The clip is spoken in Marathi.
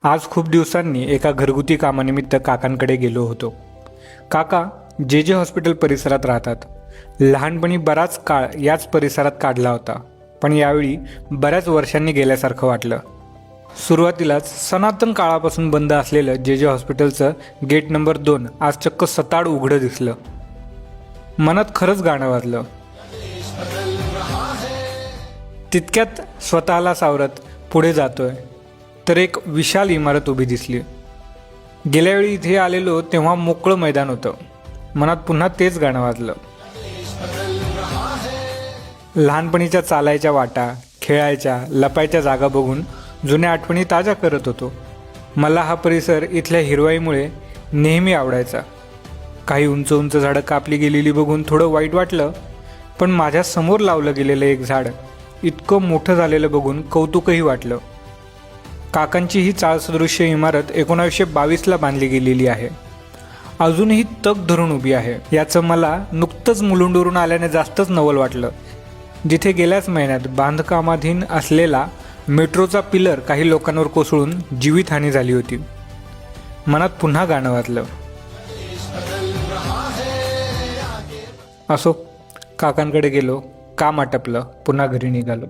आज खूप दिवसांनी एका घरगुती कामानिमित्त काकांकडे गेलो होतो. काका जे जे हॉस्पिटल परिसरात राहतात. लहानपणी बराच काळ याच परिसरात काढला होता, पण यावेळी बऱ्याच वर्षांनी गेल्यासारखं वाटलं. सुरुवातीलाच सनातन काळापासून बंद असलेलं जे जे हॉस्पिटलचं गेट नंबर 2 आज चक्क सताड उघडं दिसलं. मनात खरंच गाणं वाजलं. तितक्यात स्वतःला सावरत पुढे जातोय तर एक विशाल इमारत उभी दिसली. गेल्यावेळी इथे आलेलो तेव्हा मोकळं मैदान होतं. मनात पुन्हा तेच गाणं वाजलं. लहानपणीच्या चालायच्या वाटा, खेळायच्या लपायच्या जागा बघून जुन्या आठवणी ताज्या करत होतो. मला हा परिसर इथल्या हिरवाईमुळे नेहमी आवडायचा. काही उंच उंच झाडं कापली गेलेली बघून थोडं वाईट वाटलं, पण माझ्या समोर लावलं गेलेलं एक झाड इतकं मोठं झालेलं बघून कौतुकही वाटलं. काकांची ही चाळसदृश्य इमारत 1922ला बांधली गेलेली आहे. अजूनही तग धरून उभी आहे. याचं मला नुकतंच मुलुंडवरून आल्याने जास्तच नवल वाटलं. जिथे गेल्याच महिन्यात बांधकामाधीन असलेला मेट्रोचा पिलर काही लोकांवर कोसळून जीवितहानी झाली होती. मनात पुन्हा गाणं वाजलं. असो, काकांकडे गेलो, काम आटपलं, पुन्हा घरी निघालो.